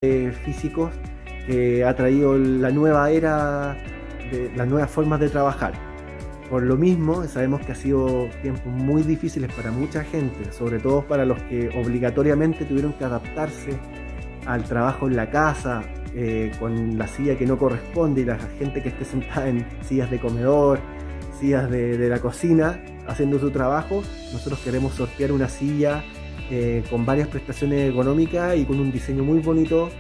físicos que ha traído la nueva era de las nuevas formas de trabajar. Por lo mismo, sabemos que ha sido tiempos muy difíciles para mucha gente, sobre todo para los que obligatoriamente tuvieron que adaptarse al trabajo en la casa, con la silla que no corresponde y la gente que esté sentada en sillas de comedor, sillas de la cocina, haciendo su trabajo. Nosotros queremos sortear una silla con varias prestaciones económicas y con un diseño muy bonito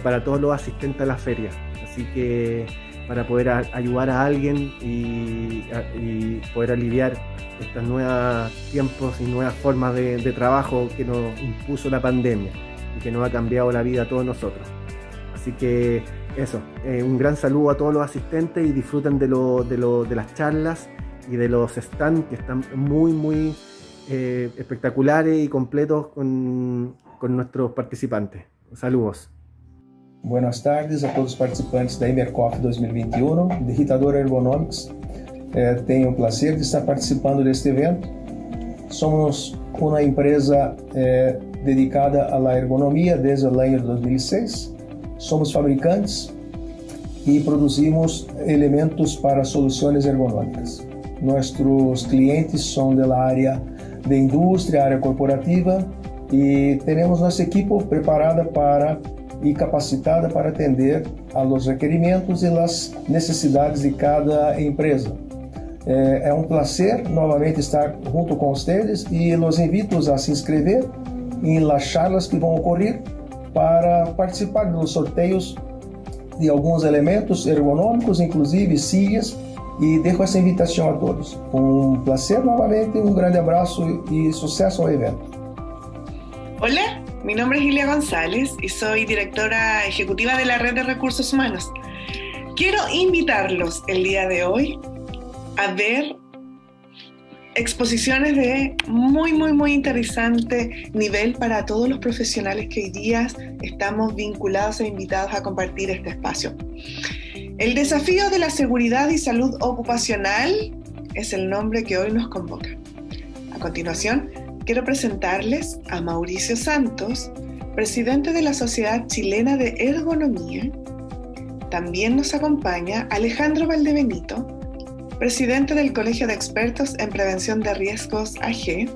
para todos los asistentes a la feria. Así que para poder ayudar a alguien y poder aliviar estos nuevos tiempos y nuevas formas de trabajo que nos impuso la pandemia y que nos ha cambiado la vida a todos nosotros. Así que eso, un gran saludo a todos los asistentes y disfruten de las charlas y de los stands que están muy espectaculares y completos con nuestros participantes. Saludos. Buenas tardes a todos os participantes da Imercoff 2021, de Hitador Ergonomics. Tenho o prazer de estar participando deste evento. Somos uma empresa dedicada à ergonomia desde o ano de 2006. Somos fabricantes e produzimos elementos para soluções ergonômicas. Nossos clientes são da área de indústria, área corporativa, e temos nossa equipe preparada e capacitada para atender aos requerimentos e às necessidades de cada empresa. É um prazer novamente estar junto com vocês e los invito a se inscrever em las charlas que vão ocorrer para participar dos sorteios de alguns elementos ergonômicos, inclusive sillas, e deixo essa invitação a todos. Um prazer novamente, um grande abraço e sucesso ao evento. Hola, mi nombre es Ilia González y soy directora ejecutiva de la Red de Recursos Humanos. Quiero invitarlos el día de hoy a ver exposiciones de muy interesante nivel para todos los profesionales que hoy día estamos vinculados e invitados a compartir este espacio. El desafío de la seguridad y salud ocupacional es el nombre que hoy nos convoca. A continuación, quiero presentarles a Mauricio Santos, presidente de la Sociedad Chilena de Ergonomía. También nos acompaña Alejandro Valdebenito, presidente del Colegio de Expertos en Prevención de Riesgos AG,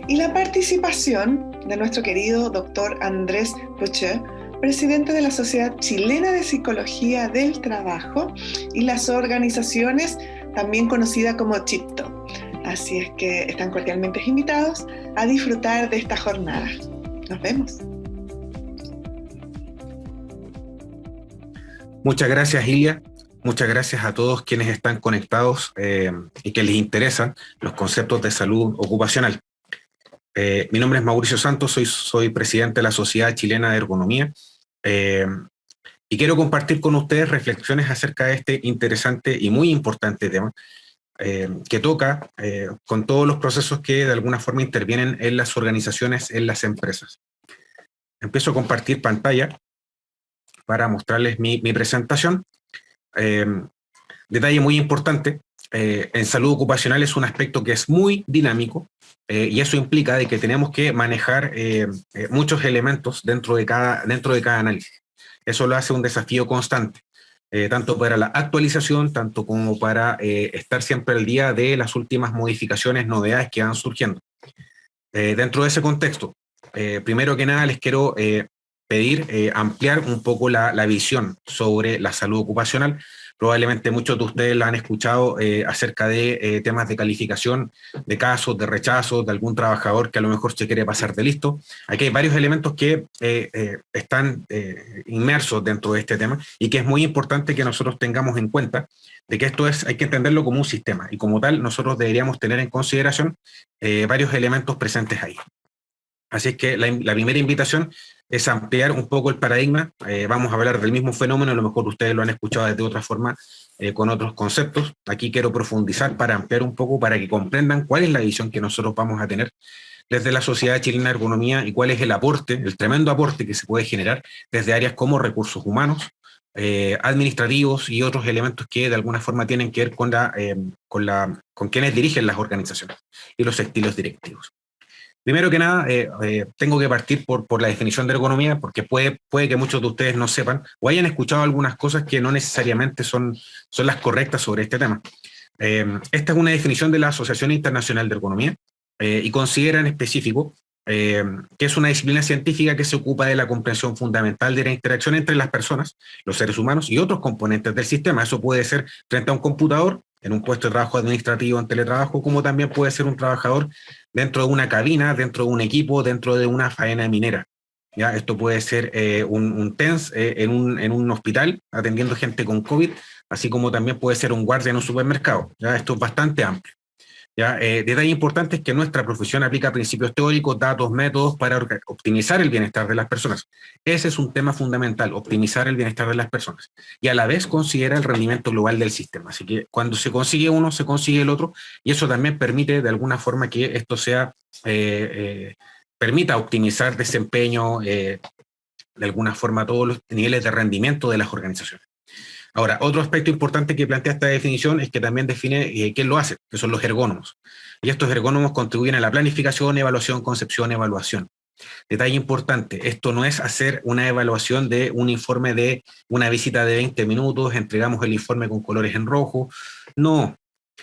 y la participación de nuestro querido doctor Andrés Puche, presidente de la Sociedad Chilena de Psicología del Trabajo y las organizaciones también conocida como CHIPTO. Así es que están cordialmente invitados a disfrutar de esta jornada. Nos vemos. Muchas gracias, Ilia. Muchas gracias a todos quienes están conectados y que les interesan los conceptos de salud ocupacional. Mi nombre es Mauricio Santos, soy presidente de la Sociedad Chilena de Ergonomía y quiero compartir con ustedes reflexiones acerca de este interesante y muy importante tema que toca con todos los procesos que de alguna forma intervienen en las organizaciones, en las empresas. Empiezo a compartir pantalla para mostrarles mi presentación. Detalle muy importante, en salud ocupacional es un aspecto que es muy dinámico y eso implica de que tenemos que manejar muchos elementos dentro de cada análisis. Eso lo hace un desafío constante. Tanto para la actualización, tanto como para estar siempre al día de las últimas modificaciones, novedades que van surgiendo. Dentro de ese contexto, primero que nada les quiero pedir ampliar un poco la visión sobre la salud ocupacional. Probablemente muchos de ustedes la han escuchado acerca de temas de calificación, de casos, de rechazos, de algún trabajador que a lo mejor se quiere pasar de listo. Aquí hay varios elementos que están inmersos dentro de este tema y que es muy importante que nosotros tengamos en cuenta de que hay que entenderlo como un sistema y como tal nosotros deberíamos tener en consideración varios elementos presentes ahí. Así es que la primera invitación es ampliar un poco el paradigma. Vamos a hablar del mismo fenómeno, a lo mejor ustedes lo han escuchado de otra forma, con otros conceptos. Aquí quiero profundizar para ampliar un poco, para que comprendan cuál es la visión que nosotros vamos a tener desde la Sociedad Chilena de Ergonomía y cuál es el aporte, el tremendo aporte que se puede generar desde áreas como recursos humanos, administrativos y otros elementos que de alguna forma tienen que ver con quienes dirigen las organizaciones y los estilos directivos. Primero que nada, tengo que partir por la definición de ergonomía, porque puede que muchos de ustedes no sepan o hayan escuchado algunas cosas que no necesariamente son las correctas sobre este tema. Esta es una definición de la Asociación Internacional de Ergonomía y considera en específico que es una disciplina científica que se ocupa de la comprensión fundamental de la interacción entre las personas, los seres humanos y otros componentes del sistema. Eso puede ser frente a un computador, en un puesto de trabajo administrativo en teletrabajo, como también puede ser un trabajador dentro de una cabina, dentro de un equipo, dentro de una faena minera. ¿Ya? Esto puede ser un TENS en un hospital atendiendo gente con COVID, así como también puede ser un guardia en un supermercado. ¿Ya? Esto es bastante amplio. ¿Ya? Detalle importante es que nuestra profesión aplica principios teóricos, datos, métodos para optimizar el bienestar de las personas. Ese es un tema fundamental, optimizar el bienestar de las personas. Y a la vez considera el rendimiento global del sistema. Así que cuando se consigue uno, se consigue el otro, y eso también permite de alguna forma que esto sea, permita optimizar desempeño, de alguna forma todos los niveles de rendimiento de las organizaciones. Ahora, otro aspecto importante que plantea esta definición es que también define quién lo hace, que son los ergónomos. Y estos ergónomos contribuyen a la planificación, evaluación, concepción, evaluación. Detalle importante, esto no es hacer una evaluación de un informe de una visita de 20 minutos, entregamos el informe con colores en rojo. No,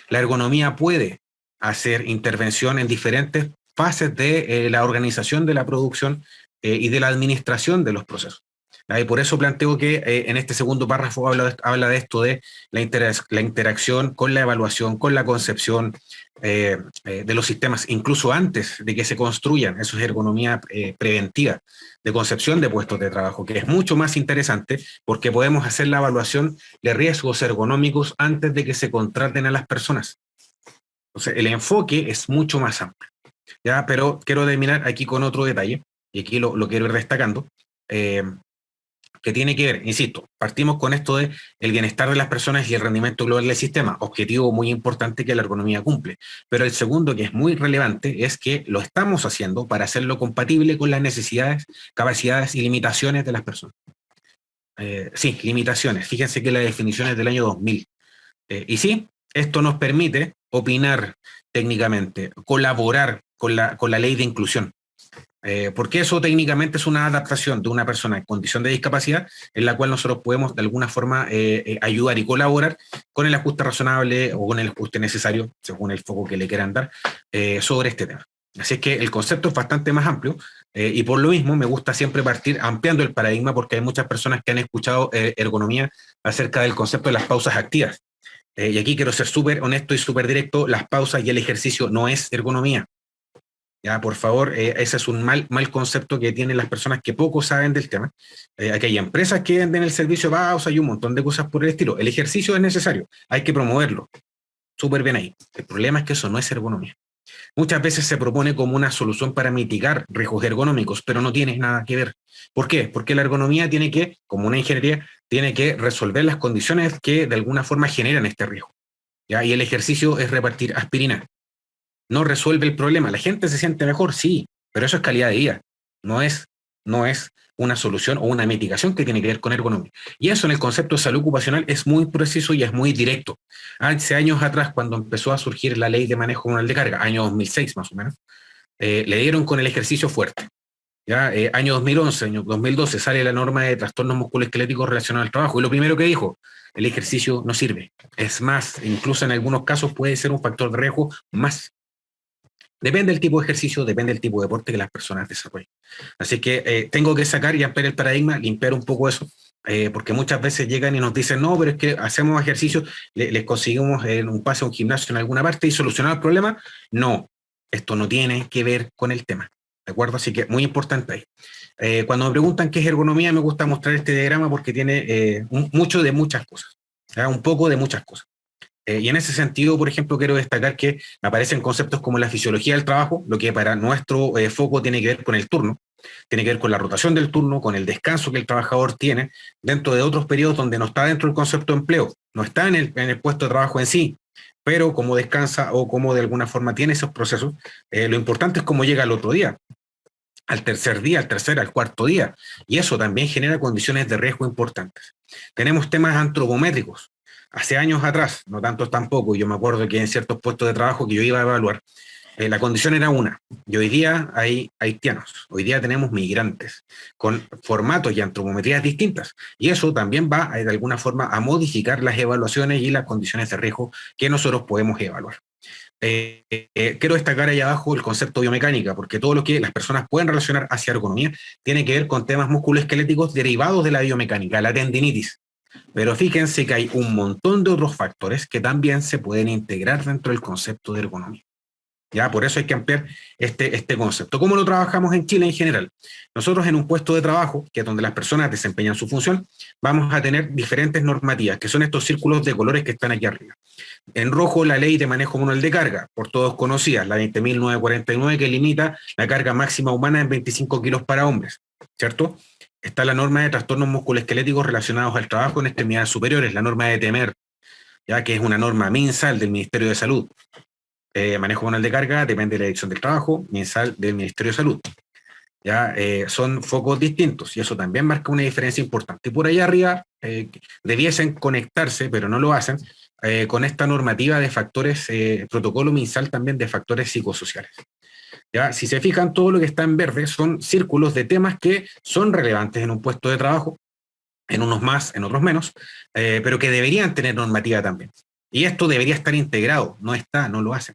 la ergonomía puede hacer intervención en diferentes fases de la organización de la producción y de la administración de los procesos. Y por eso planteo que en este segundo párrafo habla de esto, de la interacción con la evaluación, con la concepción de los sistemas, incluso antes de que se construyan. Eso es ergonomía preventiva, de concepción de puestos de trabajo, que es mucho más interesante porque podemos hacer la evaluación de riesgos ergonómicos antes de que se contraten a las personas. Entonces, el enfoque es mucho más amplio. ¿Ya? Pero quiero terminar aquí con otro detalle, y aquí lo quiero ir destacando, que tiene que ver, insisto, partimos con esto de el bienestar de las personas y el rendimiento global del sistema, objetivo muy importante que la ergonomía cumple. Pero el segundo, que es muy relevante, es que lo estamos haciendo para hacerlo compatible con las necesidades, capacidades y limitaciones de las personas. Sí, limitaciones. Fíjense que la definición es del año 2000. Y sí, esto nos permite opinar técnicamente, colaborar con la ley de inclusión. Porque eso técnicamente es una adaptación de una persona en condición de discapacidad en la cual nosotros podemos de alguna forma ayudar y colaborar con el ajuste razonable o con el ajuste necesario, según el foco que le quieran dar, sobre este tema. Así es que el concepto es bastante más amplio y por lo mismo me gusta siempre partir ampliando el paradigma porque hay muchas personas que han escuchado ergonomía acerca del concepto de las pausas activas. Y aquí quiero ser súper honesto y súper directo, las pausas y el ejercicio no es ergonomía. Ya, por favor, ese es un mal concepto que tienen las personas que poco saben del tema. Aquí hay empresas que venden el servicio de pausa y un montón de cosas por el estilo. El ejercicio es necesario, hay que promoverlo. Súper bien ahí. El problema es que eso no es ergonomía. Muchas veces se propone como una solución para mitigar riesgos ergonómicos, pero no tiene nada que ver. ¿Por qué? Porque la ergonomía tiene que, como una ingeniería, tiene que resolver las condiciones que de alguna forma generan este riesgo. ¿Ya? Y el ejercicio es repartir aspirina. No resuelve el problema. La gente se siente mejor, sí, pero eso es calidad de vida. No es una solución o una mitigación que tiene que ver con ergonomía. Y eso en el concepto de salud ocupacional es muy preciso y es muy directo. Hace años atrás, cuando empezó a surgir la ley de manejo manual de carga, año 2006 más o menos, le dieron con el ejercicio fuerte. ¿Ya? Año 2011, año 2012 sale la norma de trastornos musculoesqueléticos relacionados al trabajo y lo primero que dijo, el ejercicio no sirve. Es más, incluso en algunos casos puede ser un factor de riesgo más. Depende del tipo de ejercicio, depende del tipo de deporte que las personas desarrollen. Así que tengo que sacar y ampliar el paradigma, limpiar un poco eso, porque muchas veces llegan y nos dicen, no, pero es que hacemos ejercicio, les conseguimos un pase a un gimnasio en alguna parte y solucionar el problema. No, esto no tiene que ver con el tema, ¿de acuerdo? Así que muy importante ahí. Cuando me preguntan qué es ergonomía, me gusta mostrar este diagrama porque tiene mucho de muchas cosas, ¿ya? Un poco de muchas cosas. Y en ese sentido, por ejemplo, quiero destacar que aparecen conceptos como la fisiología del trabajo, lo que para nuestro foco tiene que ver con el turno, tiene que ver con la rotación del turno, con el descanso que el trabajador tiene, dentro de otros periodos donde no está dentro del concepto de empleo, no está en el puesto de trabajo en sí, pero cómo descansa o cómo de alguna forma tiene esos procesos, lo importante es cómo llega al otro día, al tercer día, al tercer, al cuarto día, y eso también genera condiciones de riesgo importantes. Tenemos temas antropométricos. Hace años atrás, no tantos tampoco, yo me acuerdo que en ciertos puestos de trabajo que yo iba a evaluar, La condición era una, y hoy día hay haitianos, hoy día tenemos migrantes con formatos y antropometrías distintas, y eso también va de alguna forma a modificar las evaluaciones y las condiciones de riesgo que nosotros podemos evaluar. Quiero destacar ahí abajo el concepto biomecánica, porque todo lo que las personas pueden relacionar hacia ergonomía tiene que ver con temas musculoesqueléticos derivados de la biomecánica, la tendinitis. Pero fíjense que hay un montón de otros factores que también se pueden integrar dentro del concepto de ergonomía. ¿Ya? Por eso hay que ampliar este concepto. ¿Cómo lo trabajamos en Chile en general? Nosotros en un puesto de trabajo, que es donde las personas desempeñan su función, vamos a tener diferentes normativas, que son estos círculos de colores que están aquí arriba. En rojo, la ley de manejo manual de carga, por todos conocida, la 20.949, que limita la carga máxima humana en 25 kilos para hombres, ¿cierto? Está la norma de trastornos musculoesqueléticos relacionados al trabajo en extremidades superiores, la norma de TEMER, ya que es una norma MinSal del Ministerio de Salud. Manejo manual de carga depende de la Dirección del Trabajo, MinSal del Ministerio de Salud. ¿Ya? Son focos distintos y eso también marca una diferencia importante. Y por ahí arriba debiesen conectarse, pero no lo hacen, con esta normativa de factores, protocolo MinSal también de factores psicosociales. ¿Ya? Si se fijan, todo lo que está en verde son círculos de temas que son relevantes en un puesto de trabajo, en unos más, en otros menos, pero que deberían tener normativa también. Y esto debería estar integrado, no está, no lo hacen.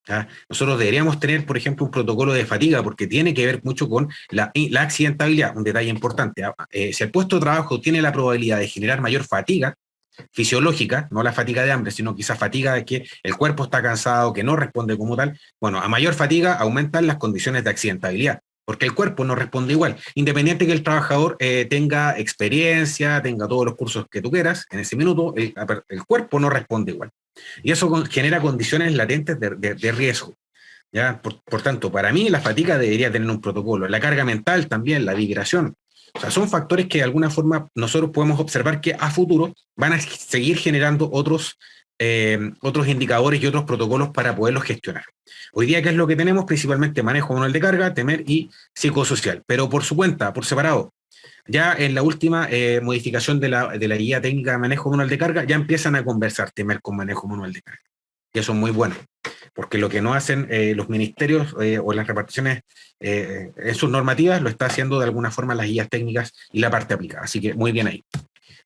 ¿Ya? Nosotros deberíamos tener, por ejemplo, un protocolo de fatiga, porque tiene que ver mucho con la accidentabilidad, un detalle importante. Si el puesto de trabajo tiene la probabilidad de generar mayor fatiga fisiológica, no la fatiga de hambre, sino quizás fatiga de que el cuerpo está cansado, que no responde como tal, bueno, a mayor fatiga aumentan las condiciones de accidentabilidad, porque el cuerpo no responde igual, independiente que el trabajador tenga experiencia, tenga todos los cursos que tú quieras, en ese minuto el cuerpo no responde igual. Y eso genera condiciones latentes de riesgo. ¿Ya? Por tanto, para mí la fatiga debería tener un protocolo. La carga mental también, la vibración. O sea, son factores que de alguna forma nosotros podemos observar que a futuro van a seguir generando otros indicadores y otros protocolos para poderlos gestionar. Hoy día, ¿qué es lo que tenemos? Principalmente manejo manual de carga, TEMER y psicosocial. Pero por su cuenta, por separado. Ya en la última modificación de la guía técnica de manejo manual de carga, ya empiezan a conversar TEMER con manejo manual de carga. Y eso es muy bueno, porque lo que no hacen los ministerios o las reparticiones en sus normativas, lo está haciendo de alguna forma las guías técnicas y la parte aplicada. Así que muy bien ahí.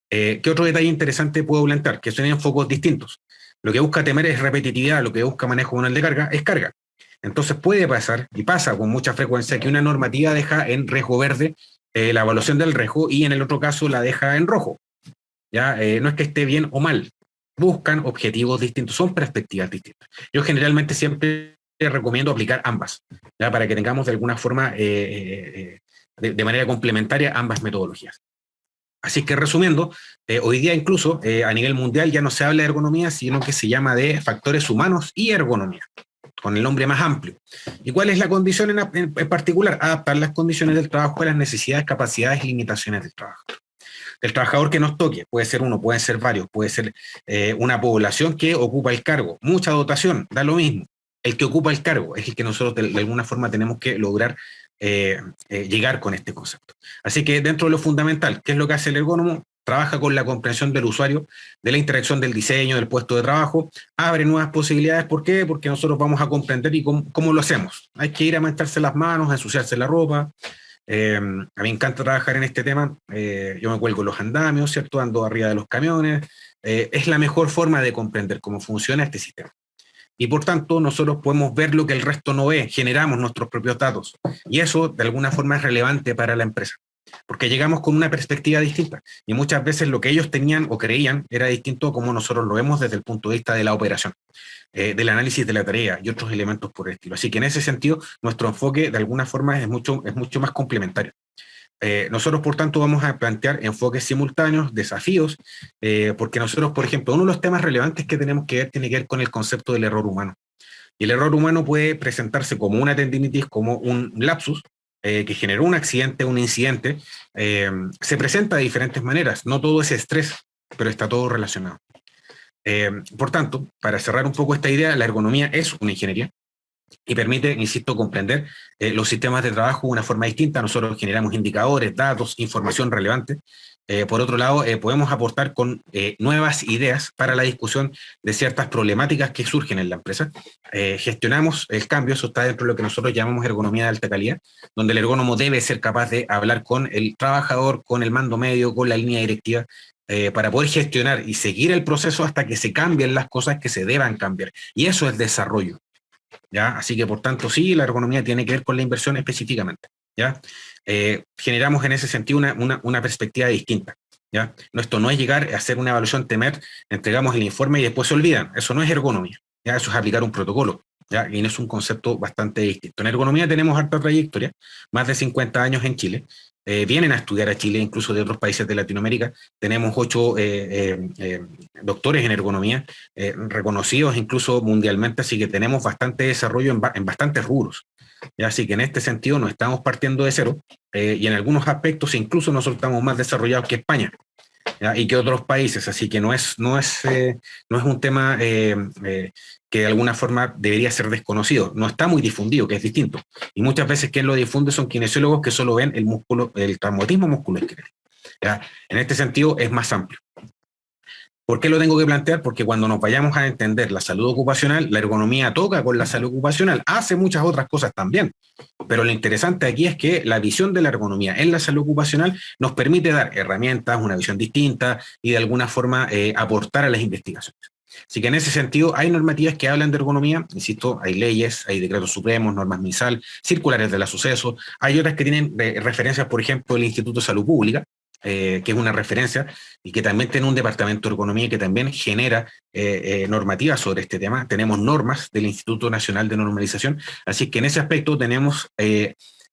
¿Qué otro detalle interesante puedo plantear? Que son enfoques distintos. Lo que busca TEMER es repetitividad, lo que busca manejo manual de carga es carga. Entonces puede pasar, y pasa con mucha frecuencia, que una normativa deja en riesgo verde la evaluación del riesgo y en el otro caso la deja en rojo. ¿Ya? No es que esté bien o mal, buscan objetivos distintos, son perspectivas distintas. Yo generalmente siempre recomiendo aplicar ambas, ¿ya? Para que tengamos de alguna forma, de manera complementaria, ambas metodologías. Así que resumiendo, hoy día incluso a nivel mundial ya no se habla de ergonomía, sino que se llama de factores humanos y ergonomía, con el nombre más amplio. ¿Y cuál es la condición en particular? Adaptar las condiciones del trabajo a las necesidades, capacidades y limitaciones del trabajo. El trabajador que nos toque, puede ser uno, puede ser varios, puede ser una población que ocupa el cargo, mucha dotación, da lo mismo. El que ocupa el cargo es el que nosotros de alguna forma tenemos que lograr llegar con este concepto. Así que dentro de lo fundamental, ¿qué es lo que hace el ergónomo? Trabaja con la comprensión del usuario, de la interacción del diseño, del puesto de trabajo, abre nuevas posibilidades. ¿Por qué? Porque nosotros vamos a comprender y cómo lo hacemos. Hay que ir a mancharse las manos, a ensuciarse la ropa. A mí me encanta trabajar en este tema. Yo me cuelgo los andamios, ¿cierto? Ando arriba de los camiones. Es la mejor forma de comprender cómo funciona este sistema. Y por tanto, nosotros podemos ver lo que el resto no ve, generamos nuestros propios datos. Y eso, de alguna forma, es relevante para la empresa, porque llegamos con una perspectiva distinta. Y muchas veces lo que ellos tenían o creían era distinto a como nosotros lo vemos desde el punto de vista de la operación, del análisis de la tarea y otros elementos por el estilo. Así que en ese sentido, nuestro enfoque, de alguna forma, es mucho más complementario. Nosotros, por tanto, vamos a plantear enfoques simultáneos, desafíos, porque nosotros, por ejemplo, uno de los temas relevantes que tenemos que ver tiene que ver con el concepto del error humano. Y el error humano puede presentarse como una tendinitis, como un lapsus, que generó un accidente, un incidente. Se presenta de diferentes maneras. No todo es estrés, pero está todo relacionado. Por tanto, para cerrar un poco esta idea, la ergonomía es una ingeniería. y permite, insisto, comprender los sistemas de trabajo de una forma distinta. Nosotros generamos indicadores, datos, información relevante. Por otro lado, podemos aportar con nuevas ideas para la discusión de ciertas problemáticas que surgen en la empresa. Gestionamos el cambio, eso está dentro de lo que nosotros llamamos ergonomía de alta calidad, donde el ergónomo debe ser capaz de hablar con el trabajador, con el mando medio, con la línea directiva, para poder gestionar y seguir el proceso hasta que se cambien las cosas que se deban cambiar. Y eso es desarrollo. ¿Ya? Así que, por tanto, sí, la ergonomía tiene que ver con la inversión específicamente. ¿Ya? Generamos en ese sentido una perspectiva distinta. ¿Ya? Esto no es llegar a hacer una evaluación TEMER, entregamos el informe y después se olvidan. Eso no es ergonomía. ¿Ya? Eso es aplicar un protocolo. ¿Ya? Y no es un concepto bastante distinto. En ergonomía tenemos harta trayectoria, más de 50 años en Chile. Vienen a estudiar a Chile, incluso de otros países de Latinoamérica. Tenemos 8 doctores en ergonomía, reconocidos incluso mundialmente, así que tenemos bastante desarrollo en bastantes rubros. ¿Ya? Así que en este sentido no estamos partiendo de cero, y en algunos aspectos incluso nosotros estamos más desarrollados que España, ¿ya? Y que otros países, así que no es un tema que de alguna forma debería ser desconocido, no está muy difundido, que es distinto, y muchas veces quien lo difunde son kinesiólogos que solo ven el traumatismo musculoesquelético. ¿Ya? En este sentido es más amplio. ¿Por qué lo tengo que plantear? Porque cuando nos vayamos a entender la salud ocupacional, la ergonomía toca con la salud ocupacional, hace muchas otras cosas también. Pero lo interesante aquí es que la visión de la ergonomía en la salud ocupacional nos permite dar herramientas, una visión distinta y de alguna forma aportar a las investigaciones. Así que en ese sentido hay normativas que hablan de ergonomía, insisto, hay leyes, hay decretos supremos, normas MinSal, circulares de la suceso, hay otras que tienen referencias, por ejemplo, el Instituto de Salud Pública, que es una referencia y que también tiene un departamento de ergonomía que también genera normativas sobre este tema. Tenemos normas del Instituto Nacional de Normalización, así que en ese aspecto tenemos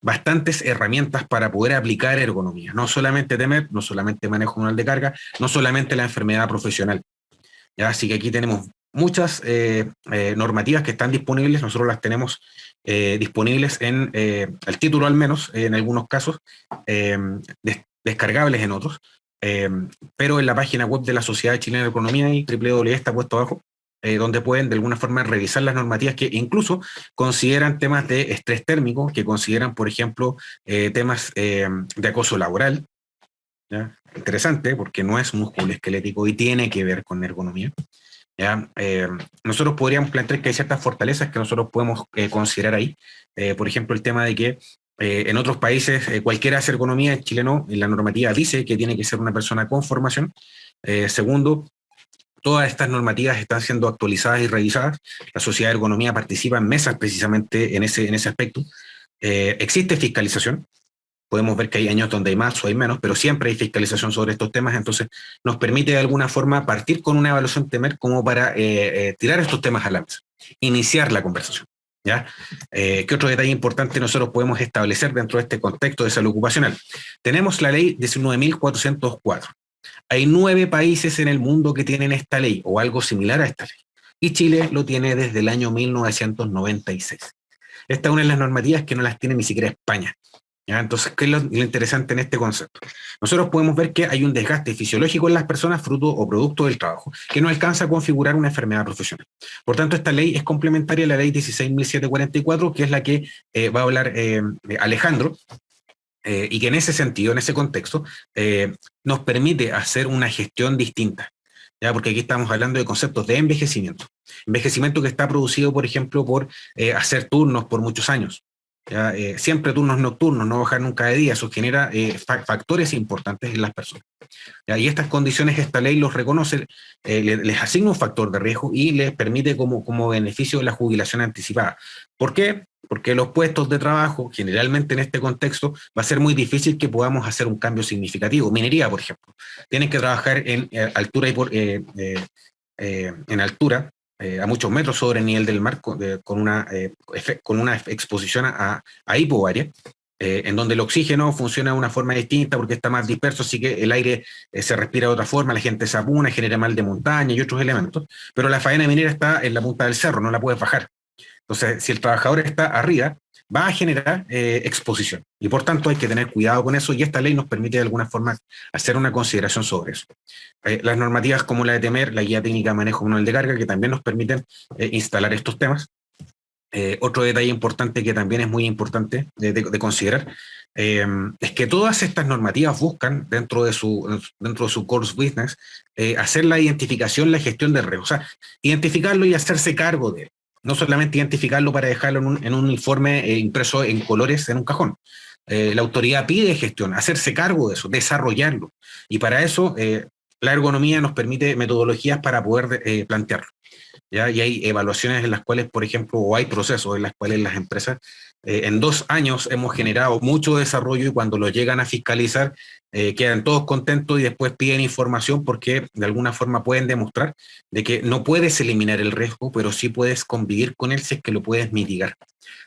bastantes herramientas para poder aplicar ergonomía, no solamente TEMER, no solamente manejo manual de carga, no solamente la enfermedad profesional. ¿Ya? Así que aquí tenemos muchas normativas que están disponibles, nosotros las tenemos disponibles en el título al menos, en algunos casos, descargables en otros, pero en la página web de la Sociedad Chilena de Economía y www está puesto abajo, donde pueden de alguna forma revisar las normativas que incluso consideran temas de estrés térmico, que consideran, por ejemplo, temas de acoso laboral. ¿Ya? Interesante, porque no es musculoesquelético y tiene que ver con ergonomía. ¿Ya? Nosotros podríamos plantear que hay ciertas fortalezas que nosotros podemos considerar ahí. Por ejemplo, el tema de que en otros países cualquiera hace ergonomía, en Chile no, la normativa dice que tiene que ser una persona con formación. Segundo, todas estas normativas están siendo actualizadas y revisadas. La Sociedad de Ergonomía participa en mesas precisamente en ese aspecto. Existe fiscalización. Podemos ver que hay años donde hay más o hay menos, pero siempre hay fiscalización sobre estos temas, entonces nos permite de alguna forma partir con una evaluación TEMER como para tirar estos temas a la mesa, iniciar la conversación. ¿Ya? ¿Qué otro detalle importante nosotros podemos establecer dentro de este contexto de salud ocupacional? Tenemos la ley 19.404. Hay 9 países en el mundo que tienen esta ley o algo similar a esta ley. Y Chile lo tiene desde el año 1996. Esta es una de las normativas que no las tiene ni siquiera España. ¿Ya? Entonces, ¿qué es lo interesante en este concepto? Nosotros podemos ver que hay un desgaste fisiológico en las personas fruto o producto del trabajo, que no alcanza a configurar una enfermedad profesional. Por tanto, esta ley es complementaria a la ley 16.744, que es la que va a hablar Alejandro, y que en ese sentido, en ese contexto, nos permite hacer una gestión distinta. ¿Ya? Porque aquí estamos hablando de conceptos de envejecimiento. Envejecimiento que está producido, por ejemplo, por hacer turnos por muchos años. ¿Ya? Siempre turnos nocturnos, no bajar nunca de día, eso genera factores importantes en las personas. ¿Ya? Y estas condiciones esta ley los reconoce, les asigna un factor de riesgo y les permite como beneficio la jubilación anticipada. ¿Por qué? Porque los puestos de trabajo, generalmente en este contexto, va a ser muy difícil que podamos hacer un cambio significativo. Minería, por ejemplo. Tienen que trabajar en altura en altura, a muchos metros sobre el nivel del mar, con una exposición a hipobaria, en donde el oxígeno funciona de una forma distinta porque está más disperso, así que el aire se respira de otra forma, la gente se apuna, genera mal de montaña y otros elementos, pero la faena minera está en la punta del cerro, no la puedes bajar. Entonces, si el trabajador está arriba, va a generar exposición. Y por tanto hay que tener cuidado con eso y esta ley nos permite de alguna forma hacer una consideración sobre eso. Las normativas como la de TEMER, la Guía Técnica de Manejo Manual de Carga, que también nos permiten instalar estos temas. Otro detalle importante que también es muy importante de considerar es que todas estas normativas buscan dentro de su core business hacer la identificación, la gestión del riesgo, o sea, identificarlo y hacerse cargo de él. No solamente identificarlo para dejarlo en un informe impreso en colores en un cajón. La autoridad pide gestión, hacerse cargo de eso, desarrollarlo. Y para eso la ergonomía nos permite metodologías para poder plantearlo. ¿Ya? Y hay evaluaciones en las cuales, por ejemplo, o hay procesos en las cuales las empresas en 2 años hemos generado mucho desarrollo y cuando lo llegan a fiscalizar quedan todos contentos y después piden información porque de alguna forma pueden demostrar de que no puedes eliminar el riesgo, pero sí puedes convivir con él si es que lo puedes mitigar.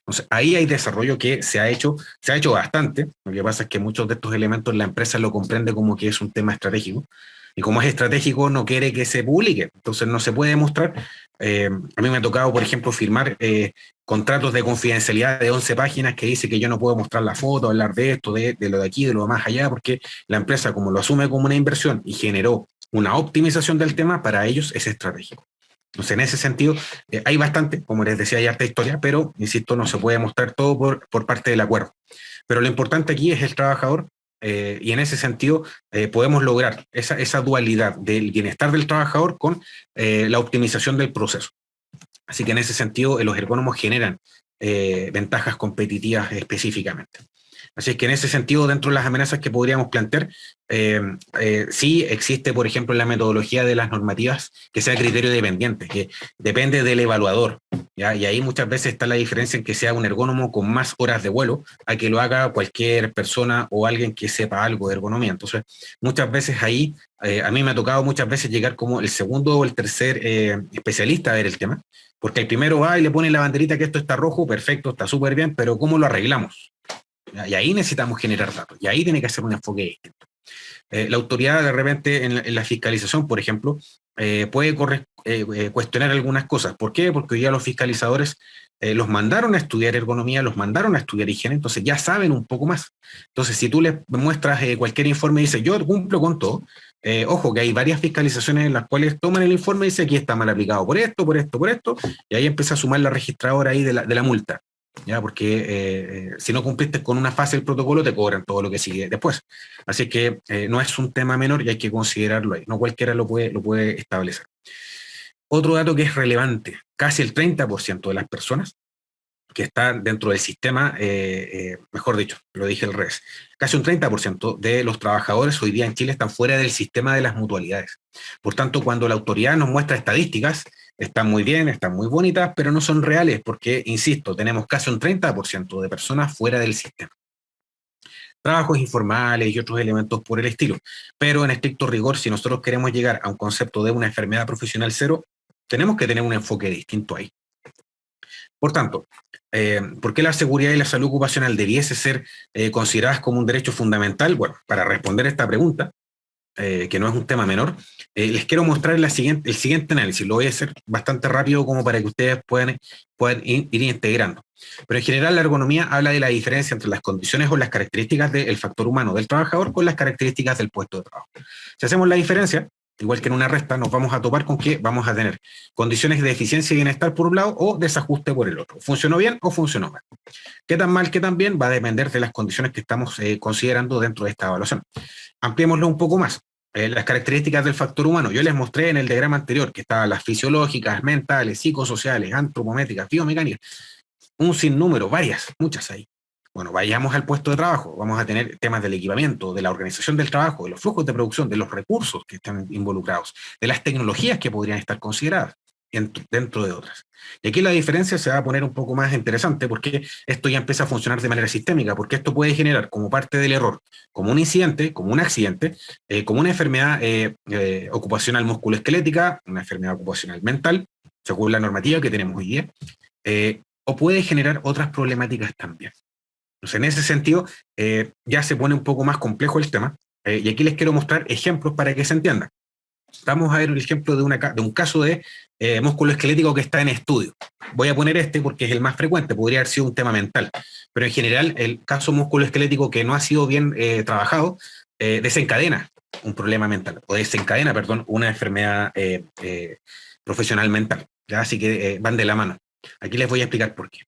Entonces, ahí hay desarrollo que se ha hecho bastante. Lo que pasa es que muchos de estos elementos la empresa lo comprende como que es un tema estratégico. Y como es estratégico, no quiere que se publique. Entonces, no se puede mostrar. A mí me ha tocado, por ejemplo, firmar contratos de confidencialidad de 11 páginas que dice que yo no puedo mostrar la foto, hablar de esto, de lo de aquí, de lo de más allá, porque la empresa, como lo asume como una inversión y generó una optimización del tema, para ellos es estratégico. Entonces, en ese sentido, hay bastante, como les decía, hay harta historia, pero, insisto, no se puede mostrar todo por parte del acuerdo. Pero lo importante aquí es el trabajador, y en ese sentido podemos lograr esa dualidad del bienestar del trabajador con la optimización del proceso. Así que en ese sentido los ergónomos generan ventajas competitivas específicamente. Así que en ese sentido, dentro de las amenazas que podríamos plantear, sí existe, por ejemplo, en la metodología de las normativas que sea criterio dependiente, que depende del evaluador, ¿ya? Y ahí muchas veces está la diferencia en que sea un ergónomo con más horas de vuelo a que lo haga cualquier persona o alguien que sepa algo de ergonomía. Entonces, muchas veces ahí, a mí me ha tocado muchas veces llegar como el segundo o el tercer especialista a ver el tema, porque el primero va y le pone la banderita que esto está rojo, perfecto, está súper bien, pero ¿cómo lo arreglamos? Y ahí necesitamos generar datos, y ahí tiene que hacer un enfoque distinto. La autoridad de repente en la fiscalización, por ejemplo, puede cuestionar algunas cosas. ¿Por qué? Porque hoy día los fiscalizadores los mandaron a estudiar ergonomía, los mandaron a estudiar higiene, entonces ya saben un poco más. Entonces, si tú les muestras cualquier informe y dices, yo cumplo con todo, ojo que hay varias fiscalizaciones en las cuales toman el informe y dicen, aquí está mal aplicado por esto, por esto, por esto, y ahí empieza a sumar la registradora ahí de la multa. ¿Ya? Porque si no cumpliste con una fase del protocolo te cobran todo lo que sigue después. Así que no es un tema menor y hay que considerarlo ahí. No cualquiera lo puede establecer. Otro dato que es relevante, casi el 30% de las personas que están dentro del sistema, mejor dicho, lo dije al revés, casi un 30% de los trabajadores hoy día en Chile están fuera del sistema de las mutualidades. Por tanto, cuando la autoridad nos muestra estadísticas, están muy bien, están muy bonitas, pero no son reales porque, insisto, tenemos casi un 30% de personas fuera del sistema. Trabajos informales y otros elementos por el estilo. Pero en estricto rigor, si nosotros queremos llegar a un concepto de una enfermedad profesional cero, tenemos que tener un enfoque distinto ahí. Por tanto, ¿por qué la seguridad y la salud ocupacional debiese ser consideradas como un derecho fundamental? Bueno, para responder esta pregunta, que no es un tema menor, les quiero mostrar el siguiente análisis. Lo voy a hacer bastante rápido como para que ustedes puedan ir integrando. Pero en general la ergonomía habla de la diferencia entre las condiciones o las características del factor humano del trabajador con las características del puesto de trabajo. Si hacemos la diferencia, igual que en una resta, nos vamos a topar con que vamos a tener condiciones de eficiencia y bienestar por un lado o desajuste por el otro. ¿Funcionó bien o funcionó mal? ¿Qué tan mal, qué tan bien? Va a depender de las condiciones que estamos considerando dentro de esta evaluación. Ampliémoslo un poco más. Las características del factor humano. Yo les mostré en el diagrama anterior que estaban las fisiológicas, mentales, psicosociales, antropométricas, biomecánicas. Un sinnúmero, varias, muchas ahí. Bueno, vayamos al puesto de trabajo, vamos a tener temas del equipamiento, de la organización del trabajo, de los flujos de producción, de los recursos que están involucrados, de las tecnologías que podrían estar consideradas, dentro de otras. Y aquí la diferencia se va a poner un poco más interesante porque esto ya empieza a funcionar de manera sistémica, porque esto puede generar como parte del error, como un incidente, como un accidente, como una enfermedad ocupacional musculoesquelética, una enfermedad ocupacional mental, según la normativa que tenemos hoy día, o puede generar otras problemáticas también. Entonces, en ese sentido, ya se pone un poco más complejo el tema, y aquí les quiero mostrar ejemplos para que se entienda. Vamos a ver el ejemplo de un caso de músculo esquelético que está en estudio. Voy a poner este porque es el más frecuente, podría haber sido un tema mental, pero en general el caso músculo esquelético que no ha sido bien trabajado desencadena un problema mental, o desencadena, perdón, una enfermedad profesional mental, ¿ya? Así que van de la mano. Aquí les voy a explicar por qué.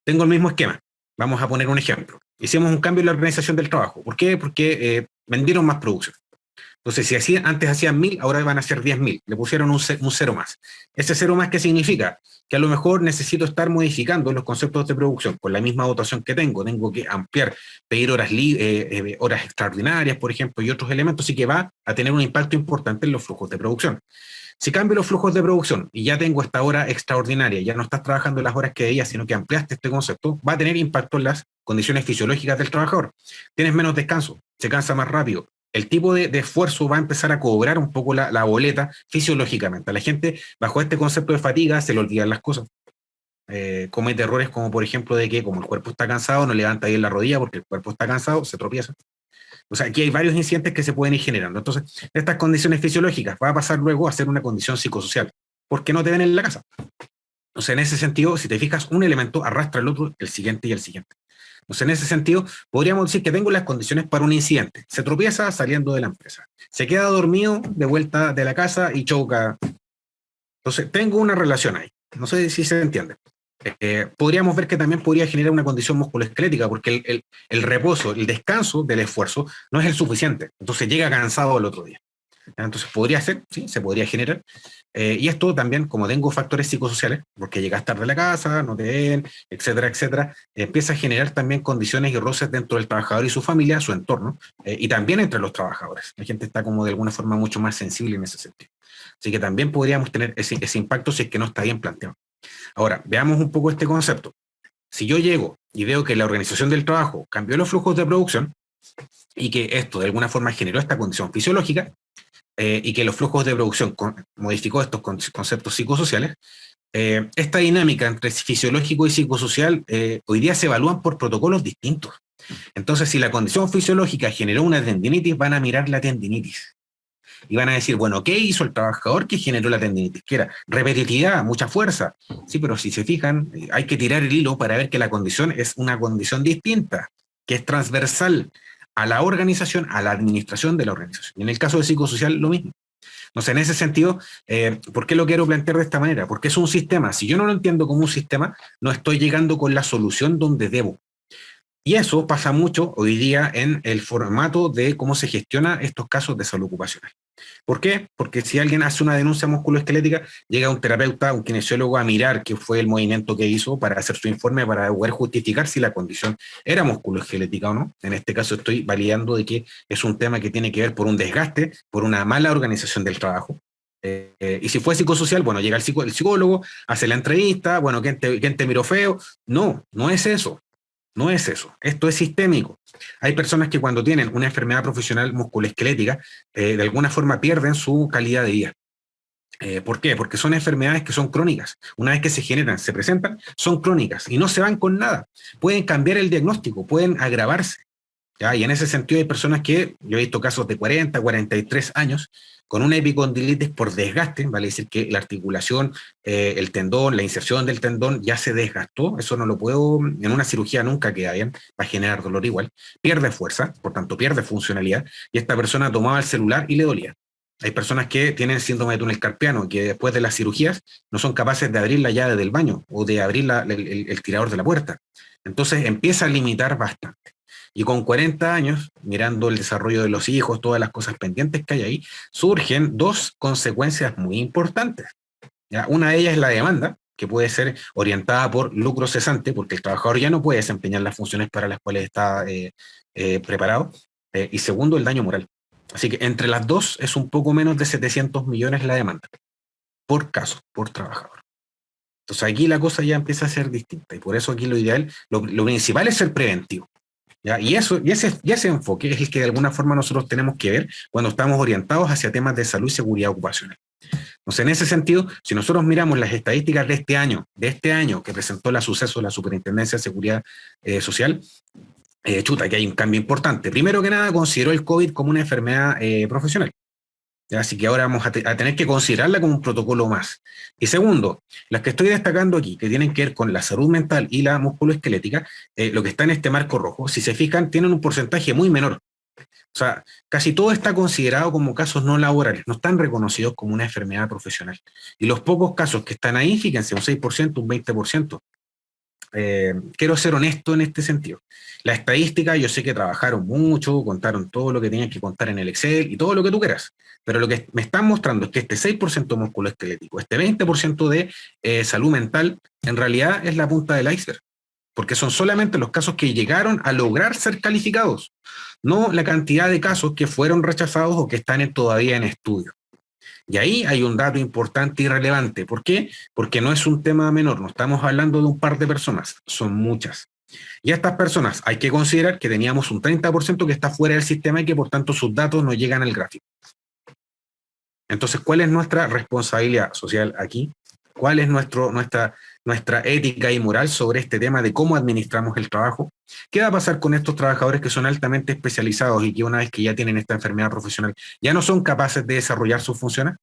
Tengo el mismo esquema. Vamos a poner un ejemplo. Hicimos un cambio en la organización del trabajo. ¿Por qué? Porque vendieron más producción. Entonces, si antes hacían 1000, ahora van a ser 10.000. Le pusieron un cero más. ¿Ese cero más qué significa? Que a lo mejor necesito estar modificando los conceptos de producción. Con la misma dotación que tengo que ampliar, pedir horas extraordinarias, por ejemplo, y otros elementos, y que va a tener un impacto importante en los flujos de producción. Si cambio los flujos de producción y ya tengo esta hora extraordinaria, ya no estás trabajando las horas que debías, sino que ampliaste este concepto, va a tener impacto en las condiciones fisiológicas del trabajador. Tienes menos descanso, se cansa más rápido. El tipo de esfuerzo va a empezar a cobrar un poco la boleta fisiológicamente. A la gente, bajo este concepto de fatiga, se le olvidan las cosas. Comete errores como, por ejemplo, de que como el cuerpo está cansado, no levanta bien la rodilla porque el cuerpo está cansado, se tropieza. O sea, aquí hay varios incidentes que se pueden ir generando. Entonces, estas condiciones fisiológicas va a pasar luego a ser una condición psicosocial, porque no te ven en la casa. O sea, en ese sentido, si te fijas, un elemento arrastra el otro, el siguiente y el siguiente. Entonces, en ese sentido, podríamos decir que tengo las condiciones para un incidente. Se tropieza saliendo de la empresa. Se queda dormido de vuelta de la casa y choca. Entonces, tengo una relación ahí. No sé si se entiende. Podríamos ver que también podría generar una condición musculoesquelética, porque el reposo, el descanso del esfuerzo no es el suficiente. Entonces, llega cansado el otro día. Entonces, podría ser, sí, se podría generar. Y esto también, como tengo factores psicosociales, porque llegas tarde a la casa, no te ven, etcétera, etcétera, empieza a generar también condiciones y roces dentro del trabajador y su familia, su entorno, y también entre los trabajadores. La gente está como de alguna forma mucho más sensible en ese sentido. Así que también podríamos tener ese impacto si es que no está bien planteado. Ahora, veamos un poco este concepto. Si yo llego y veo que la organización del trabajo cambió los flujos de producción y que esto de alguna forma generó esta condición fisiológica, y que los flujos de producción modificó estos conceptos psicosociales, esta dinámica entre fisiológico y psicosocial hoy día se evalúan por protocolos distintos. Entonces, si la condición fisiológica generó una tendinitis, van a mirar la tendinitis. Y van a decir, bueno, ¿qué hizo el trabajador que generó la tendinitis? Que era repetitividad, mucha fuerza. Sí, pero si se fijan, hay que tirar el hilo para ver que la condición es una condición distinta, que es transversal a la organización, a la administración de la organización. Y en el caso de psicosocial, lo mismo. Entonces, en ese sentido, ¿por qué lo quiero plantear de esta manera? Porque es un sistema. Si yo no lo entiendo como un sistema, no estoy llegando con la solución donde debo. Y eso pasa mucho hoy día en el formato de cómo se gestiona estos casos de salud ocupacional. ¿Por qué? Porque si alguien hace una denuncia musculoesquelética, llega un terapeuta, un kinesiólogo a mirar qué fue el movimiento que hizo para hacer su informe, para poder justificar si la condición era musculoesquelética o no. En este caso estoy validando de que es un tema que tiene que ver por un desgaste, por una mala organización del trabajo. Y si fue psicosocial, bueno, llega el psicólogo, hace la entrevista, bueno, ¿quién te miró feo? No, no es eso. No es eso, esto es sistémico. Hay personas que cuando tienen una enfermedad profesional musculoesquelética, de alguna forma pierden su calidad de vida. ¿Por qué? Porque son enfermedades que son crónicas. Una vez que se generan, se presentan, son crónicas y no se van con nada. Pueden cambiar el diagnóstico, pueden agravarse. ¿Ya? Y en ese sentido hay personas que, yo he visto casos de 40, 43 años, con una epicondilitis por desgaste, vale decir que la articulación, el tendón, la inserción del tendón ya se desgastó, eso no lo puedo, en una cirugía nunca queda bien, va a generar dolor igual, pierde fuerza, por tanto pierde funcionalidad, y esta persona tomaba el celular y le dolía. Hay personas que tienen síndrome de túnel carpiano, que después de las cirugías no son capaces de abrir la llave del baño o de abrir el tirador de la puerta. Entonces empieza a limitar bastante. Y con 40 años, mirando el desarrollo de los hijos, todas las cosas pendientes que hay ahí, surgen dos consecuencias muy importantes. ¿Ya? Una de ellas es la demanda, que puede ser orientada por lucro cesante, porque el trabajador ya no puede desempeñar las funciones para las cuales está preparado. Y segundo, el daño moral. Así que entre las dos es un poco menos de 700 millones la demanda, por caso, por trabajador. Entonces aquí la cosa ya empieza a ser distinta, y por eso aquí lo ideal, lo principal es ser preventivo. ¿Ya? Y ese enfoque es el que de alguna forma nosotros tenemos que ver cuando estamos orientados hacia temas de salud y seguridad ocupacional. Entonces, en ese sentido, si nosotros miramos las estadísticas de este año que presentó la Suceso, la Superintendencia de Seguridad Social, que hay un cambio importante. Primero que nada, consideró el COVID como una enfermedad profesional. ¿Ya? Así que ahora vamos a tener que considerarla como un protocolo más. Y segundo, las que estoy destacando aquí, que tienen que ver con la salud mental y la musculoesquelética, lo que está en este marco rojo, si se fijan, tienen un porcentaje muy menor. O sea, casi todo está considerado como casos no laborales, no están reconocidos como una enfermedad profesional. Y los pocos casos que están ahí, fíjense, un 6%, un 20%. Quiero ser honesto en este sentido. La estadística, yo sé que trabajaron mucho, contaron todo lo que tenían que contar en el Excel y todo lo que tú quieras, pero lo que me están mostrando es que este 6% musculoesquelético, este 20% de salud mental, en realidad es la punta del iceberg, porque son solamente los casos que llegaron a lograr ser calificados, no la cantidad de casos que fueron rechazados o que están todavía en estudio. Y ahí hay un dato importante y relevante. ¿Por qué? Porque no es un tema menor, no estamos hablando de un par de personas, son muchas. Y a estas personas hay que considerar que teníamos un 30% que está fuera del sistema y que por tanto sus datos no llegan al gráfico. Entonces, ¿cuál es nuestra responsabilidad social aquí? ¿Cuál es nuestra ética y moral sobre este tema de cómo administramos el trabajo? ¿Qué va a pasar con estos trabajadores que son altamente especializados y que una vez que ya tienen esta enfermedad profesional ya no son capaces de desarrollar sus funciones?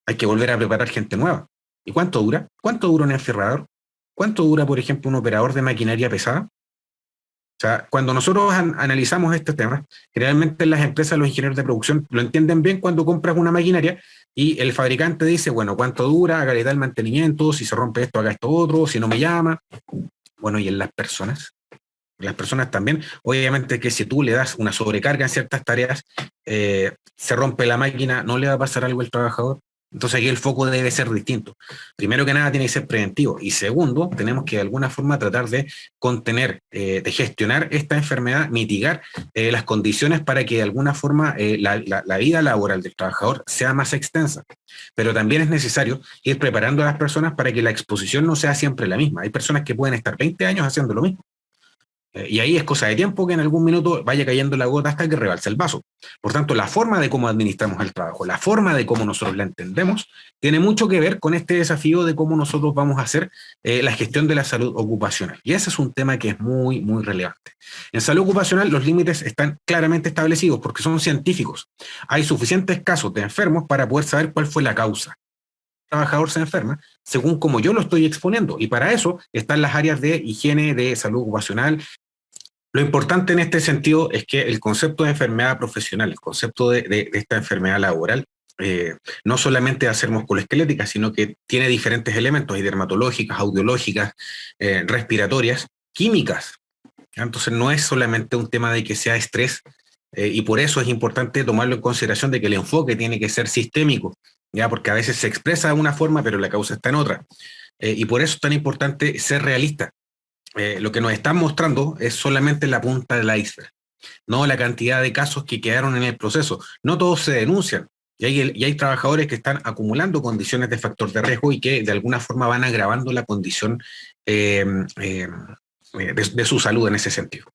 Hay que volver a preparar gente nueva. ¿Y cuánto dura? ¿Cuánto dura un enferrador? ¿Cuánto dura, por ejemplo, un operador de maquinaria pesada? O sea, cuando nosotros analizamos este tema, generalmente las empresas, los ingenieros de producción lo entienden bien cuando compras una maquinaria y el fabricante dice, bueno, ¿cuánto dura? Hágale tal mantenimiento, si se rompe esto, haga esto otro, si no me llama. Bueno, y en las personas también, obviamente que si tú le das una sobrecarga en ciertas tareas, se rompe la máquina, no le va a pasar algo al trabajador. Entonces aquí el foco debe ser distinto. Primero que nada tiene que ser preventivo y segundo, tenemos que de alguna forma tratar de contener, de gestionar esta enfermedad, mitigar las condiciones para que de alguna forma la vida laboral del trabajador sea más extensa. Pero también es necesario ir preparando a las personas para que la exposición no sea siempre la misma. Hay personas que pueden estar 20 años haciendo lo mismo. Y ahí es cosa de tiempo que en algún minuto vaya cayendo la gota hasta que rebalse el vaso. Por tanto, la forma de cómo administramos el trabajo, la forma de cómo nosotros la entendemos, tiene mucho que ver con este desafío de cómo nosotros vamos a hacer la gestión de la salud ocupacional. Y ese es un tema que es muy, muy relevante. En salud ocupacional los límites están claramente establecidos porque son científicos. Hay suficientes casos de enfermos para poder saber cuál fue la causa. El trabajador se enferma según como yo lo estoy exponiendo. Y para eso están las áreas de higiene, de salud ocupacional. Lo importante en este sentido es que el concepto de enfermedad profesional, el concepto de esta enfermedad laboral, no solamente va a ser musculoesquelética, sino que tiene diferentes elementos, hay dermatológicas, audiológicas, respiratorias, químicas. Entonces no es solamente un tema de que sea estrés, y por eso es importante tomarlo en consideración de que el enfoque tiene que ser sistémico, ¿ya? Porque a veces se expresa de una forma, pero la causa está en otra. Y por eso es tan importante ser realista. Lo que nos están mostrando es solamente la punta del iceberg, no la cantidad de casos que quedaron en el proceso. No todos se denuncian y hay trabajadores que están acumulando condiciones de factor de riesgo y que de alguna forma van agravando la condición de su salud en ese sentido.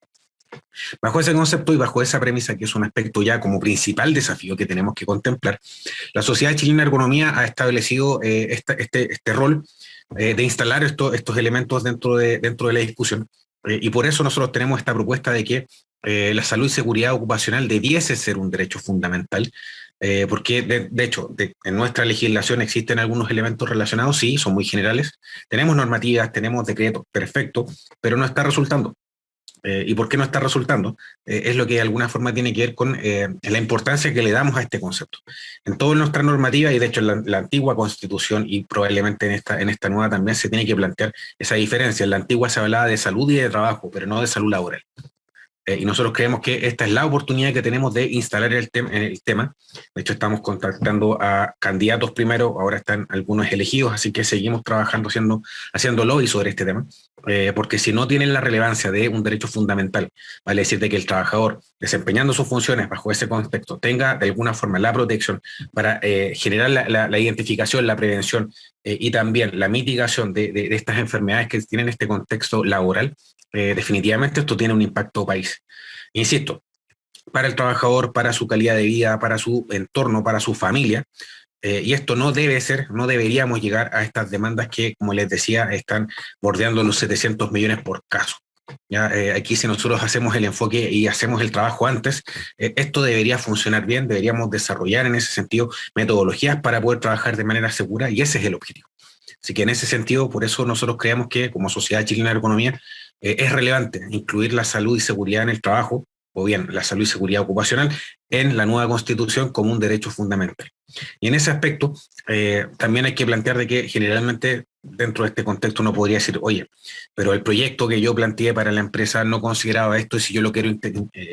Bajo ese concepto y bajo esa premisa, que es un aspecto ya como principal desafío que tenemos que contemplar, la Sociedad Chilena de Ergonomía ha establecido este rol de instalar estos elementos dentro de la discusión. Y por eso nosotros tenemos esta propuesta de que la salud y seguridad ocupacional debiese ser un derecho fundamental, porque de hecho en nuestra legislación existen algunos elementos relacionados, sí, son muy generales, tenemos normativas, tenemos decretos, perfecto, pero no está resultando. ¿Y por qué no está resultando? Es lo que de alguna forma tiene que ver con la importancia que le damos a este concepto. En toda nuestra normativa, y de hecho en la antigua Constitución, y probablemente en esta nueva también se tiene que plantear esa diferencia. En la antigua se hablaba de salud y de trabajo, pero no de salud laboral. Y nosotros creemos que esta es la oportunidad que tenemos de instalar el tema. De hecho, estamos contactando a candidatos primero, ahora están algunos elegidos, así que seguimos trabajando, haciendo lobby sobre este tema, porque si no tienen la relevancia de un derecho fundamental, vale decir de que el trabajador, desempeñando sus funciones bajo ese contexto, tenga de alguna forma la protección para generar la identificación, la prevención y también la mitigación de estas enfermedades que tienen este contexto laboral, definitivamente esto tiene un impacto país. Insisto, para el trabajador, para su calidad de vida, para su entorno, para su familia, y esto no deberíamos llegar a estas demandas que, como les decía, están bordeando los 700 millones por caso. ¿Ya? Aquí si nosotros hacemos el enfoque y hacemos el trabajo antes, esto debería funcionar bien, deberíamos desarrollar en ese sentido metodologías para poder trabajar de manera segura y ese es el objetivo. Así que en ese sentido, por eso nosotros creemos que como Sociedad Chilena de Ergonomía es relevante incluir la salud y seguridad en el trabajo, o bien la salud y seguridad ocupacional en la nueva Constitución como un derecho fundamental. Y en ese aspecto también hay que plantear de que generalmente dentro de este contexto uno podría decir, oye, pero el proyecto que yo planteé para la empresa no consideraba esto, y si yo lo quiero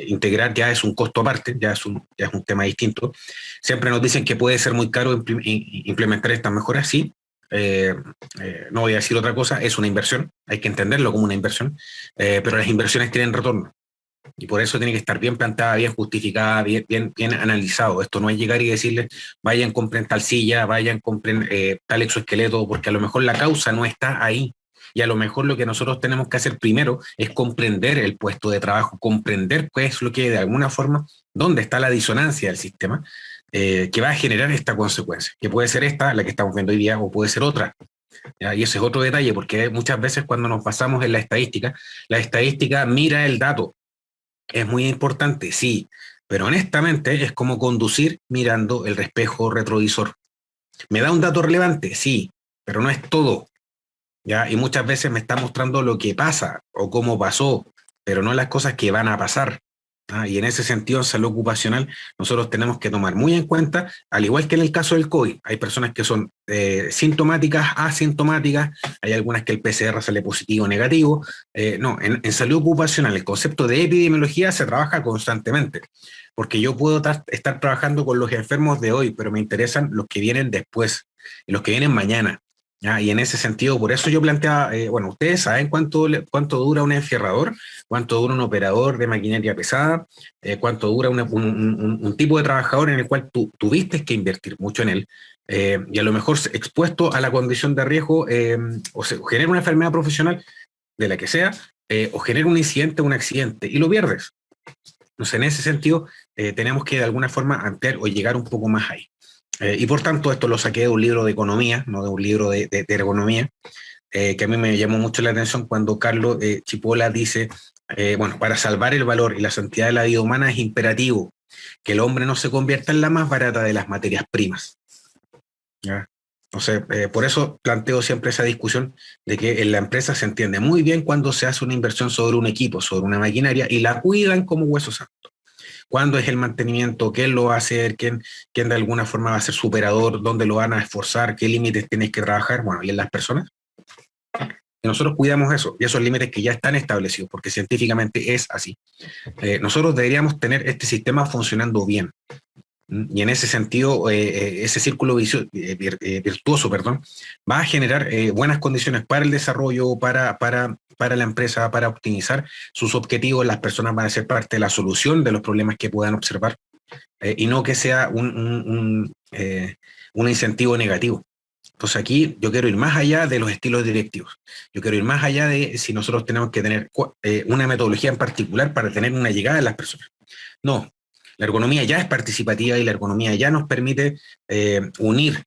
integrar ya es un costo aparte, ya es un tema distinto. Siempre nos dicen que puede ser muy caro implementar estas mejoras, sí. No voy a decir otra cosa, es una inversión, hay que entenderlo como una inversión, pero las inversiones tienen retorno. Y por eso tiene que estar bien plantada, bien justificada, bien analizado. Esto no es llegar y decirles, vayan, compren tal silla, vayan, compren tal exoesqueleto, porque a lo mejor la causa no está ahí. Y a lo mejor lo que nosotros tenemos que hacer primero es comprender el puesto de trabajo, comprender qué es lo que de alguna forma, dónde está la disonancia del sistema, que va a generar esta consecuencia, que puede ser esta, la que estamos viendo hoy día, o puede ser otra. ¿Ya? Y ese es otro detalle, porque muchas veces cuando nos basamos en la estadística mira el dato. Es muy importante, sí, pero honestamente es como conducir mirando el espejo retrovisor. ¿Me da un dato relevante? Sí, pero no es todo. ¿Ya? Y muchas veces me está mostrando lo que pasa o cómo pasó, pero no las cosas que van a pasar. ¿Ah? Y en ese sentido, en salud ocupacional, nosotros tenemos que tomar muy en cuenta, al igual que en el caso del COVID, hay personas que son sintomáticas, asintomáticas, hay algunas que el PCR sale positivo o negativo. No, en salud ocupacional el concepto de epidemiología se trabaja constantemente, porque yo puedo estar trabajando con los enfermos de hoy, pero me interesan los que vienen después, y los que vienen mañana. ¿Ya? Y en ese sentido, por eso yo planteaba, bueno, ustedes saben cuánto dura un enferrador, cuánto dura un operador de maquinaria pesada, cuánto dura un tipo de trabajador en el cual tú tuviste que invertir mucho en él, y a lo mejor expuesto a la condición de riesgo, o genera una enfermedad profesional de la que sea, o genera un incidente o un accidente, y lo pierdes. Entonces, en ese sentido, tenemos que de alguna forma ampliar o llegar un poco más ahí. Y por tanto, esto lo saqué de un libro de economía, no de un libro de ergonomía, que a mí me llamó mucho la atención cuando Carlos Chipola dice, bueno, para salvar el valor y la santidad de la vida humana es imperativo que el hombre no se convierta en la más barata de las materias primas. ¿Ya? Entonces, por eso planteo siempre esa discusión de que en la empresa se entiende muy bien cuando se hace una inversión sobre un equipo, sobre una maquinaria, y la cuidan como hueso santo. ¿Cuándo es el mantenimiento? ¿Quién lo va a hacer? ¿Quién de alguna forma va a ser superador? ¿Dónde lo van a esforzar? ¿Qué límites tienes que trabajar? Bueno, y en las personas. Y nosotros cuidamos eso, y esos límites que ya están establecidos, porque científicamente es así. Nosotros deberíamos tener este sistema funcionando bien. Y en ese sentido, ese círculo virtuoso, va a generar buenas condiciones para el desarrollo, para la empresa, para optimizar sus objetivos. Las personas van a ser parte de la solución de los problemas que puedan observar, y no que sea un incentivo negativo. Entonces aquí yo quiero ir más allá de los estilos directivos. Yo quiero ir más allá de si nosotros tenemos que tener una metodología en particular para tener una llegada de las personas. No. La ergonomía ya es participativa y la ergonomía ya nos permite unir,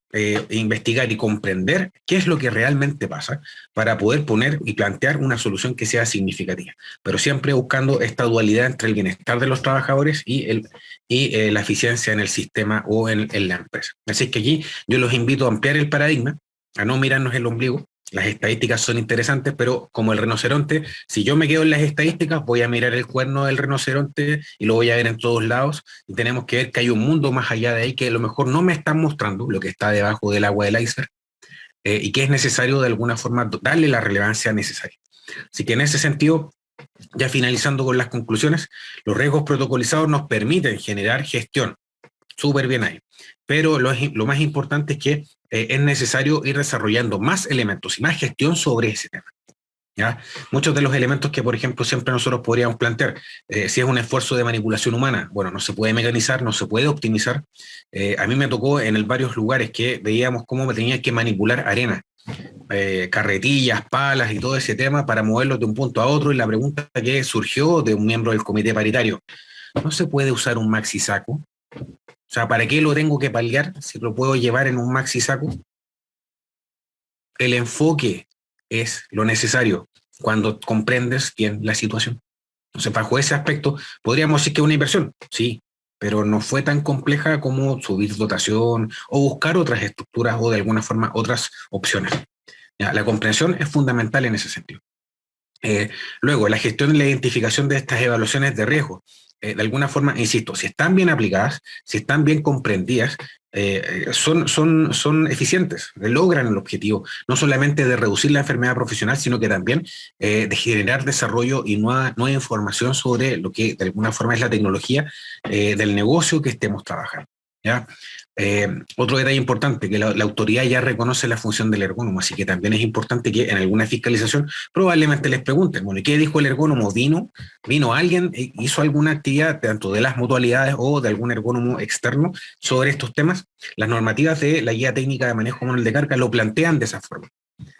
investigar y comprender qué es lo que realmente pasa para poder poner y plantear una solución que sea significativa, pero siempre buscando esta dualidad entre el bienestar de los trabajadores y la eficiencia en el sistema o en la empresa. Así que aquí yo los invito a ampliar el paradigma, a no mirarnos el ombligo. Las estadísticas son interesantes, pero como el rinoceronte, si yo me quedo en las estadísticas, voy a mirar el cuerno del rinoceronte y lo voy a ver en todos lados, y tenemos que ver que hay un mundo más allá de ahí que a lo mejor no me están mostrando lo que está debajo del agua del iceberg, y que es necesario de alguna forma darle la relevancia necesaria. Así que en ese sentido, ya finalizando con las conclusiones, los riesgos protocolizados nos permiten generar gestión, súper bien ahí, pero lo más importante es que es necesario ir desarrollando más elementos y más gestión sobre ese tema. ¿Ya? Muchos de los elementos que, por ejemplo, siempre nosotros podríamos plantear, si es un esfuerzo de manipulación humana, bueno, no se puede mecanizar, no se puede optimizar. A mí me tocó en varios lugares que veíamos cómo me tenía que manipular arena, carretillas, palas y todo ese tema para moverlos de un punto a otro, y la pregunta que surgió de un miembro del comité paritario, ¿no se puede usar un maxi saco? O sea, ¿para qué lo tengo que paliar si lo puedo llevar en un maxi saco? El enfoque es lo necesario cuando comprendes bien la situación. Entonces, bajo ese aspecto, podríamos decir que es una inversión, sí, pero no fue tan compleja como subir dotación o buscar otras estructuras o de alguna forma otras opciones. ¿Ya? La comprensión es fundamental en ese sentido. Luego, la gestión y la identificación de estas evaluaciones de riesgo. De alguna forma, insisto, si están bien aplicadas, si están bien comprendidas, son eficientes, logran el objetivo, no solamente de reducir la enfermedad profesional, sino que también de generar desarrollo y nueva información sobre lo que de alguna forma es la tecnología del negocio que estemos trabajando, ¿ya? Otro detalle importante, que la autoridad ya reconoce la función del ergónomo, así que también es importante que en alguna fiscalización probablemente les pregunten, bueno, ¿qué dijo el ergónomo? ¿Vino alguien, hizo alguna actividad tanto de las mutualidades o de algún ergónomo externo sobre estos temas? Las normativas de la guía técnica de manejo manual de carga lo plantean de esa forma.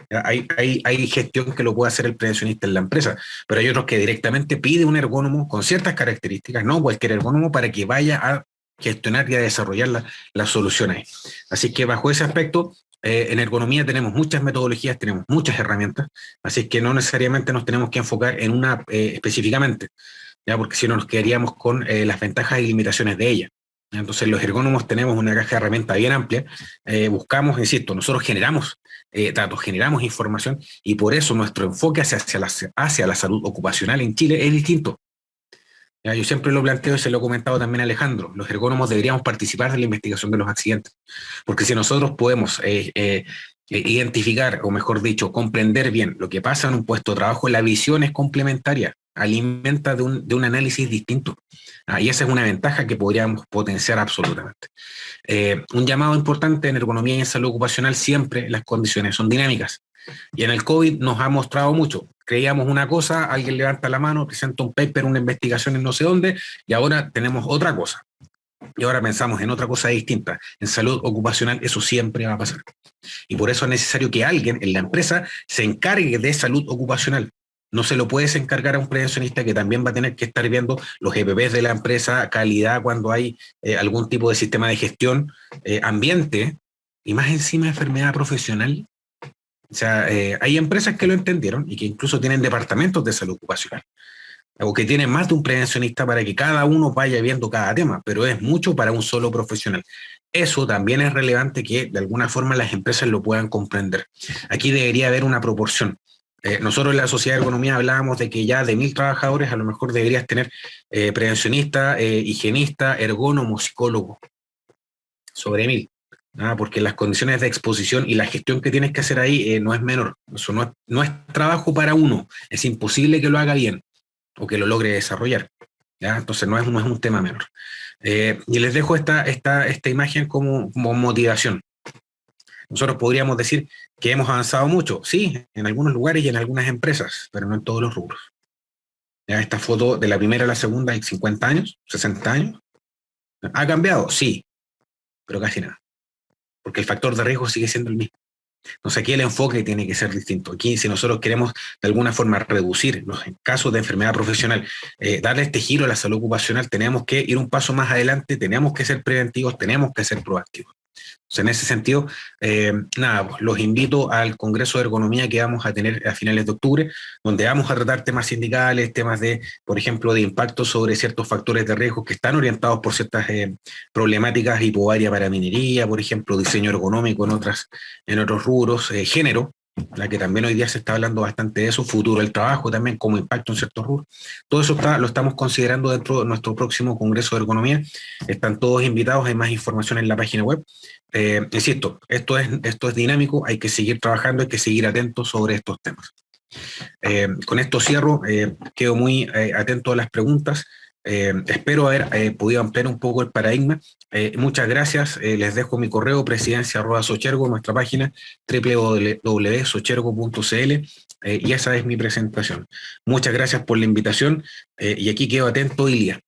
Hay gestión que lo puede hacer el prevencionista en la empresa, pero hay otros que directamente pide un ergónomo con ciertas características, no cualquier ergónomo, para que vaya a gestionar y a desarrollar la solución ahí. Así que bajo ese aspecto, en ergonomía tenemos muchas metodologías, tenemos muchas herramientas, así que no necesariamente nos tenemos que enfocar en una específicamente, ¿ya? Porque si no nos quedaríamos con las ventajas y limitaciones de ella. Entonces los ergónomos tenemos una caja de herramientas bien amplia, buscamos, insisto, nosotros generamos datos, generamos información, y por eso nuestro enfoque hacia la salud ocupacional en Chile es distinto. Ya, yo siempre lo planteo y se lo he comentado también a Alejandro, los ergónomos deberíamos participar de la investigación de los accidentes, porque si nosotros podemos identificar, o mejor dicho, comprender bien lo que pasa en un puesto de trabajo, la visión es complementaria, alimenta de un análisis distinto. Y esa es una ventaja que podríamos potenciar absolutamente. Un llamado importante en ergonomía y en salud ocupacional: siempre las condiciones son dinámicas. Y en el COVID nos ha mostrado mucho. Creíamos una cosa, alguien levanta la mano, presenta un paper, una investigación en no sé dónde, y ahora tenemos otra cosa. Y ahora pensamos en otra cosa distinta. En salud ocupacional eso siempre va a pasar. Y por eso es necesario que alguien en la empresa se encargue de salud ocupacional. No se lo puedes encargar a un prevencionista que también va a tener que estar viendo los EPPs de la empresa, calidad cuando hay algún tipo de sistema de gestión, ambiente, y más encima enfermedad profesional. O sea, hay empresas que lo entendieron y que incluso tienen departamentos de salud ocupacional, o que tienen más de un prevencionista para que cada uno vaya viendo cada tema, pero es mucho para un solo profesional. Eso también es relevante que de alguna forma las empresas lo puedan comprender. Aquí debería haber una proporción. Nosotros en la Sociedad de Ergonomía hablábamos de que ya de 1000 trabajadores a lo mejor deberías tener prevencionista, higienista, ergónomo, psicólogo, sobre 1000. Porque las condiciones de exposición y la gestión que tienes que hacer ahí no es menor. Eso no es trabajo para uno. Es imposible que lo haga bien o que lo logre desarrollar, ¿ya? Entonces no es un tema menor. Y les dejo esta imagen como motivación. Nosotros podríamos decir que hemos avanzado mucho, sí, en algunos lugares y en algunas empresas, pero no en todos los rubros. ¿Ya? Esta foto de la primera a la segunda hay 50 años, 60 años. ¿Ha cambiado? Sí, pero casi nada, porque el factor de riesgo sigue siendo el mismo. Entonces aquí el enfoque tiene que ser distinto. Aquí, si nosotros queremos de alguna forma reducir los casos de enfermedad profesional, darle este giro a la salud ocupacional, tenemos que ir un paso más adelante, tenemos que ser preventivos, tenemos que ser proactivos. Entonces, en ese sentido, los invito al Congreso de Ergonomía que vamos a tener a finales de octubre, donde vamos a tratar temas sindicales, temas de, por ejemplo, de impacto sobre ciertos factores de riesgo que están orientados por ciertas problemáticas, hipoaria para minería, por ejemplo, diseño ergonómico en otros rubros, género, la que también hoy día se está hablando bastante de eso, futuro del trabajo también como impacto en ciertos rubros. Todo eso lo estamos considerando dentro de nuestro próximo Congreso de Ergonomía. Están todos invitados, hay más información en la página web. Insisto, esto es dinámico, hay que seguir trabajando, hay que seguir atentos sobre estos temas. Con esto cierro, quedo muy atento a las preguntas. Espero haber podido ampliar un poco el paradigma. Muchas gracias. Les dejo mi correo presidencia@sochergo, nuestra página www.sochergo.cl, y esa es mi presentación. Muchas gracias por la invitación, y aquí quedo atento, Ilia.